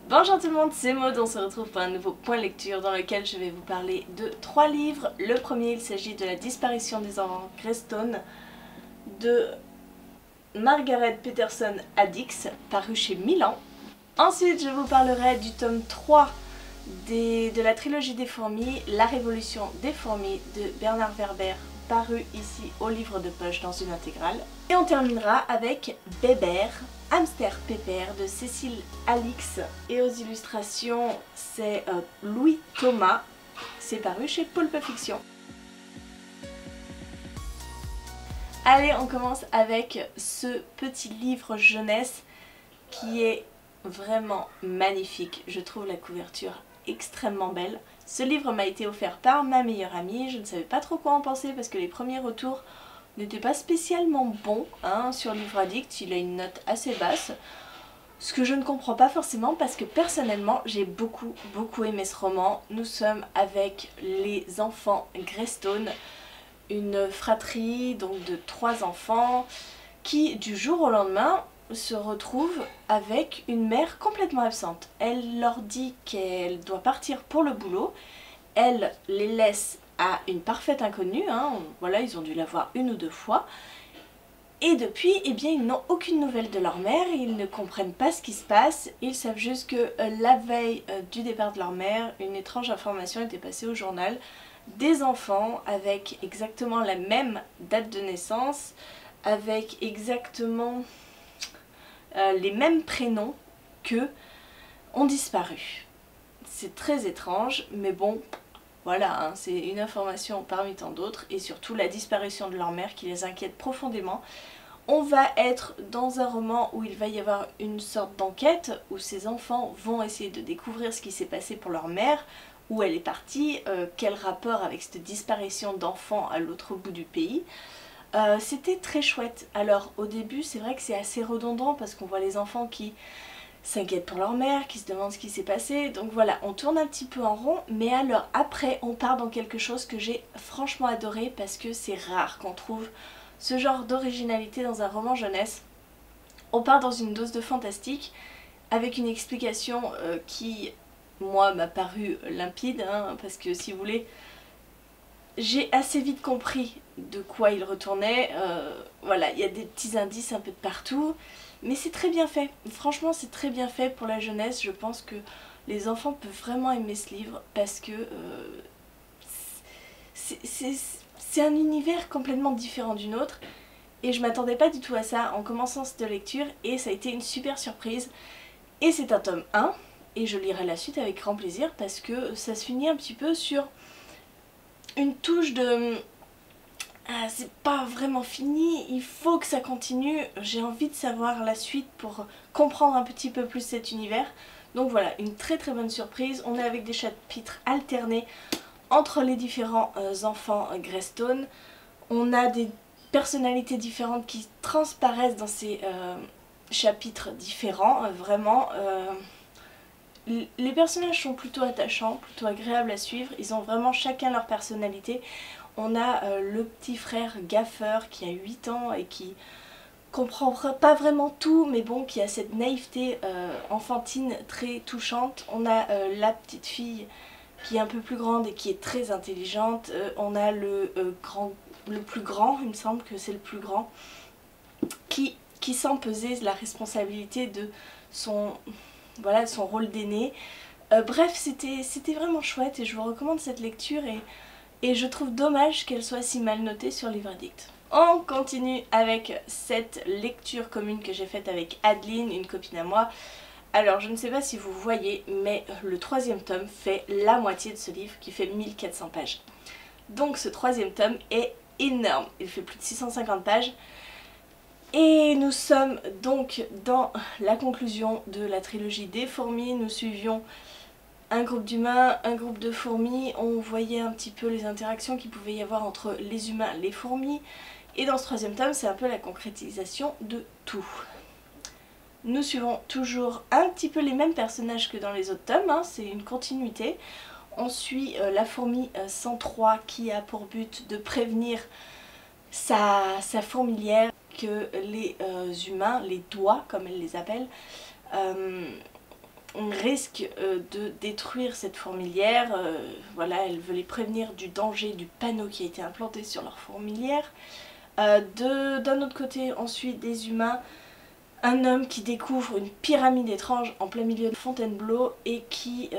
Bonjour tout le monde, c'est Maud, on se retrouve pour un nouveau point lecture dans lequel je vais vous parler de 3 livres. Le premier, il s'agit de La disparition des enfants Greystone de Margaret Peterson Addix, paru chez Milan. Ensuite, je vous parlerai du tome 3 de la trilogie des fourmis, La révolution des fourmis de Bernard Werber, paru ici au livre de poche dans une intégrale. Et on terminera avec Bébert, Hamster Pépère de Cécile Alix, et aux illustrations c'est Louis Thomas, c'est paru chez Pulp Fiction. Allez, on commence avec ce petit livre jeunesse qui est vraiment magnifique. Je trouve la couverture extrêmement belle. Ce livre m'a été offert par ma meilleure amie, je ne savais pas trop quoi en penser parce que les premiers retours n'était pas spécialement bon sur Livre Addict, il a une note assez basse. Ce que je ne comprends pas forcément parce que personnellement j'ai beaucoup aimé ce roman. Nous sommes avec les enfants Greystone, une fratrie donc de 3 enfants qui du jour au lendemain se retrouvent avec une mère complètement absente. Elle leur dit qu'elle doit partir pour le boulot, elle les laisse à une parfaite inconnue, voilà, ils ont dû la voir 1 ou 2 fois. Et depuis, eh bien, ils n'ont aucune nouvelle de leur mère, ils ne comprennent pas ce qui se passe, ils savent juste que la veille du départ de leur mère, une étrange information était passée au journal. Des enfants avec exactement la même date de naissance, avec exactement les mêmes prénoms qu'eux, ont disparu. C'est très étrange, mais bon... Voilà, c'est une information parmi tant d'autres et surtout la disparition de leur mère qui les inquiète profondément. On va être dans un roman où il va y avoir une sorte d'enquête où ces enfants vont essayer de découvrir ce qui s'est passé pour leur mère, où elle est partie, quel rapport avec cette disparition d'enfants à l'autre bout du pays. C'était très chouette. Alors au début c'est vrai que c'est assez redondant parce qu'on voit les enfants qui s'inquiètent pour leur mère, qui se demandent ce qui s'est passé, donc voilà, on tourne un petit peu en rond, mais alors après on part dans quelque chose que j'ai franchement adoré parce que c'est rare qu'on trouve ce genre d'originalité dans un roman jeunesse. On part dans une dose de fantastique avec une explication qui, moi, m'a paru limpide, parce que si vous voulez, j'ai assez vite compris de quoi il retournait, voilà, il y a des petits indices un peu de partout. Mais c'est très bien fait, franchement c'est très bien fait pour la jeunesse, je pense que les enfants peuvent vraiment aimer ce livre parce que c'est un univers complètement différent du nôtre et je m'attendais pas du tout à ça en commençant cette lecture et ça a été une super surprise. Et c'est un tome 1 et je lirai la suite avec grand plaisir parce que ça se finit un petit peu sur une touche de... Ah, c'est pas vraiment fini, il faut que ça continue, j'ai envie de savoir la suite pour comprendre un petit peu plus cet univers. Donc voilà, une très bonne surprise, on est avec des chapitres alternés entre les différents enfants Greystone. On a des personnalités différentes qui transparaissent dans ces chapitres différents, vraiment. Les personnages sont plutôt attachants, plutôt agréables à suivre, ils ont vraiment chacun leur personnalité. On a le petit frère gaffeur qui a 8 ans et qui comprend pas vraiment tout, mais bon, qui a cette naïveté enfantine très touchante. On a la petite fille qui est un peu plus grande et qui est très intelligente. On a le plus grand, il me semble que c'est le plus grand, qui sent peser la responsabilité de son rôle d'aîné. Bref, c'était vraiment chouette et je vous recommande cette lecture et je trouve dommage qu'elle soit si mal notée sur Livre Addict. On continue avec cette lecture commune que j'ai faite avec Adeline, une copine à moi. Alors je ne sais pas si vous voyez, mais le 3e tome fait la moitié de ce livre qui fait 1400 pages. Donc ce 3e tome est énorme, il fait plus de 650 pages. Et nous sommes donc dans la conclusion de la trilogie des fourmis. Nous suivions un groupe d'humains, un groupe de fourmis, on voyait un petit peu les interactions qu'il pouvait y avoir entre les humains et les fourmis. Et dans ce 3e tome, c'est un peu la concrétisation de tout. Nous suivons toujours un petit peu les mêmes personnages que dans les autres tomes, c'est une continuité. On suit la fourmi 103 qui a pour but de prévenir sa fourmilière que les humains, les doigts comme elle les appelle, risque de détruire cette fourmilière. Voilà, elle veut les prévenir du danger du panneau qui a été implanté sur leur fourmilière. D'un autre côté, ensuite, des humains. Un homme qui découvre une pyramide étrange en plein milieu de Fontainebleau et qui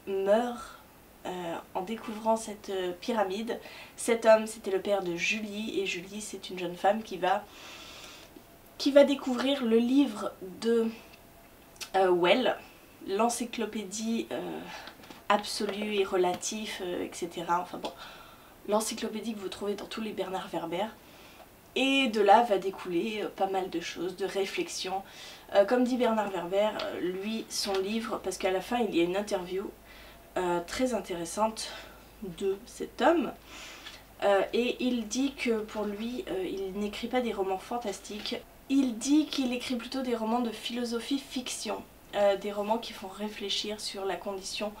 meurt en découvrant cette pyramide. Cet homme, c'était le père de Julie, et Julie, c'est une jeune femme qui va découvrir le livre de Well, l'encyclopédie absolue et relatif, etc. Enfin bon, l'encyclopédie que vous trouvez dans tous les Bernard Werber. Et de là va découler pas mal de choses, de réflexions. Comme dit Bernard Werber, lui, son livre, parce qu'à la fin il y a une interview très intéressante de cet homme, et il dit que pour lui, il n'écrit pas des romans fantastiques, il dit qu'il écrit plutôt des romans de philosophie fiction, des romans qui font réfléchir sur la condition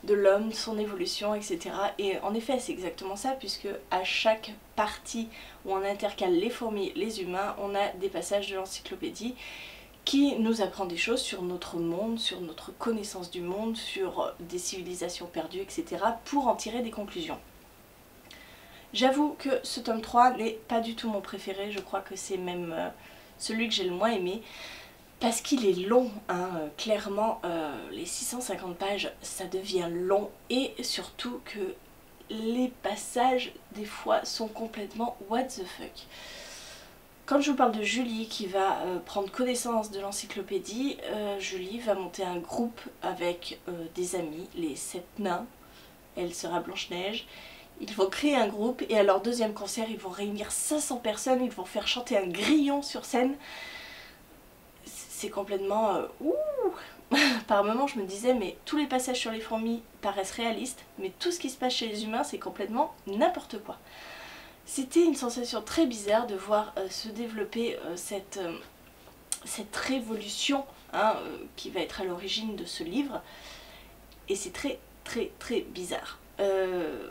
de l'homme, son évolution, etc. Et en effet, c'est exactement ça, puisque à chaque partie où on intercale les fourmis, les humains, on a des passages de l'encyclopédie qui nous apprend des choses sur notre monde, sur notre connaissance du monde, sur des civilisations perdues, etc. pour en tirer des conclusions. J'avoue que ce tome 3 n'est pas du tout mon préféré, je crois que c'est même celui que j'ai le moins aimé. Parce qu'il est long, hein, clairement, les 650 pages, ça devient long, et surtout que les passages, des fois, sont complètement what the fuck. Quand je vous parle de Julie qui va prendre connaissance de l'encyclopédie, Julie va monter un groupe avec des amis, les 7 nains, elle sera Blanche-Neige. Ils vont créer un groupe, et à leur deuxième concert, ils vont réunir 500 personnes, ils vont faire chanter un grillon sur scène. C'est complètement ouh. Par moments je me disais, mais tous les passages sur les fourmis paraissent réalistes, mais tout ce qui se passe chez les humains c'est complètement n'importe quoi. C'était une sensation très bizarre de voir se développer cette révolution, hein, qui va être à l'origine de ce livre, et c'est très bizarre.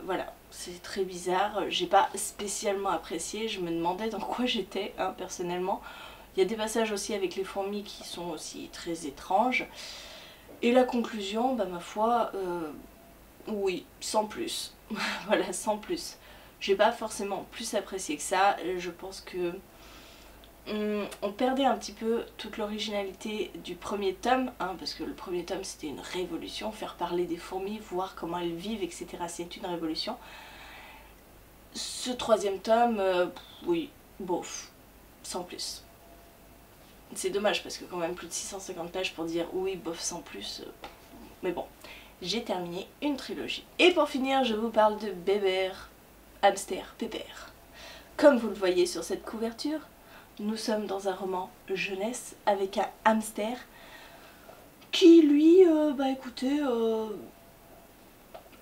Voilà, c'est très bizarre, j'ai pas spécialement apprécié, je me demandais dans quoi j'étais, hein, personnellement. Il y a des passages aussi avec les fourmis qui sont aussi très étranges. Et la conclusion, bah ma foi, oui, sans plus. Voilà, sans plus. J'ai pas forcément plus apprécié que ça. Je pense que on perdait un petit peu toute l'originalité du premier tome, hein, parce que le premier tome c'était une révolution, faire parler des fourmis, voir comment elles vivent, etc. C'est une révolution. Ce troisième tome, oui, bof, sans plus. C'est dommage parce que quand même plus de 650 pages pour dire oui, bof, sans plus. Mais bon, j'ai terminé une trilogie. Et pour finir, je vous parle de Bébert, hamster pépère. Comme vous le voyez sur cette couverture, nous sommes dans un roman jeunesse avec un hamster qui lui, bah écoutez,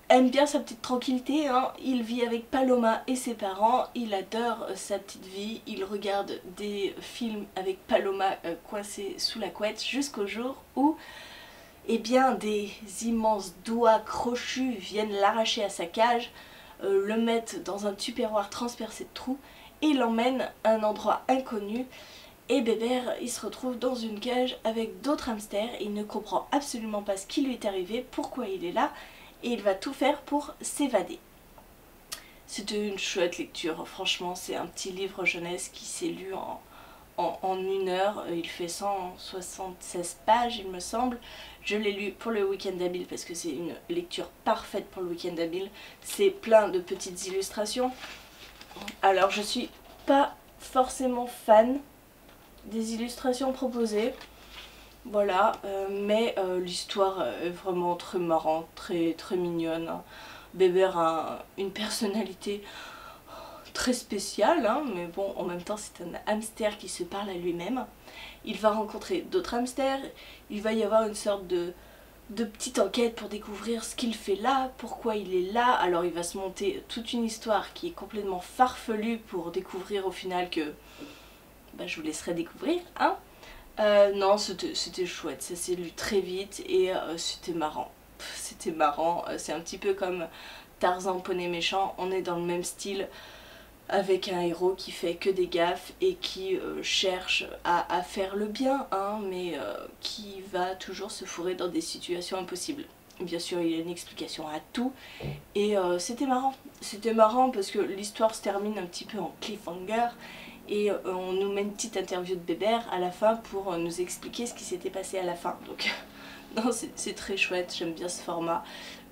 aime bien sa petite tranquillité, hein. Il vit avec Paloma et ses parents, il adore sa petite vie, il regarde des films avec Paloma coincée sous la couette jusqu'au jour où eh bien, des immenses doigts crochus viennent l'arracher à sa cage, le mettent dans un tupperware transpercé de trous et l'emmènent à un endroit inconnu. Et Bébert, il se retrouve dans une cage avec d'autres hamsters, il ne comprend absolument pas ce qui lui est arrivé, pourquoi il est là, et il va tout faire pour s'évader. C'était une chouette lecture, franchement, c'est un petit livre jeunesse qui s'est lu en 1 heure, il fait 176 pages il me semble. Je l'ai lu pour le week-end habile parce que c'est une lecture parfaite pour le week-end habile. C'est plein de petites illustrations. Alors je suis pas forcément fan des illustrations proposées, voilà, mais l'histoire est vraiment très marrante, très mignonne. Bébert a une personnalité très spéciale, hein, mais bon, en même temps c'est un hamster qui se parle à lui-même. Il va rencontrer d'autres hamsters, il va y avoir une sorte de petite enquête pour découvrir ce qu'il fait là, pourquoi il est là. Alors il va se monter toute une histoire qui est complètement farfelue pour découvrir au final que... bah, je vous laisserai découvrir, hein. Non, c'était chouette, ça s'est lu très vite et c'était marrant. C'était marrant, c'est un petit peu comme Tarzan Poney Méchant, on est dans le même style. avec un héros qui fait que des gaffes et qui cherche à faire le bien, hein, mais qui va toujours se fourrer dans des situations impossibles. Bien sûr, il y a une explication à tout, et c'était marrant parce que l'histoire se termine un petit peu en cliffhanger, et on nous met une petite interview de Bébert à la fin pour nous expliquer ce qui s'était passé à la fin. Donc non, c'est très chouette, j'aime bien ce format.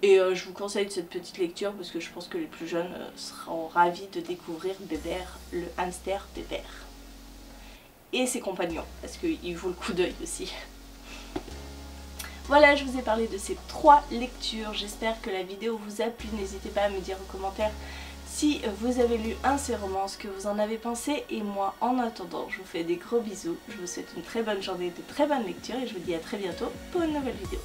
Et je vous conseille cette petite lecture parce que je pense que les plus jeunes seront ravis de découvrir Bébert, le hamster Bébert. Et ses compagnons, parce qu'il vaut le coup d'œil aussi. Voilà, je vous ai parlé de ces 3 lectures. J'espère que la vidéo vous a plu. N'hésitez pas à me dire en commentaire si vous avez lu un de ces romans, ce que vous en avez pensé. Et moi, en attendant, je vous fais des gros bisous. Je vous souhaite une très bonne journée, de très bonnes lectures et je vous dis à très bientôt pour une nouvelle vidéo.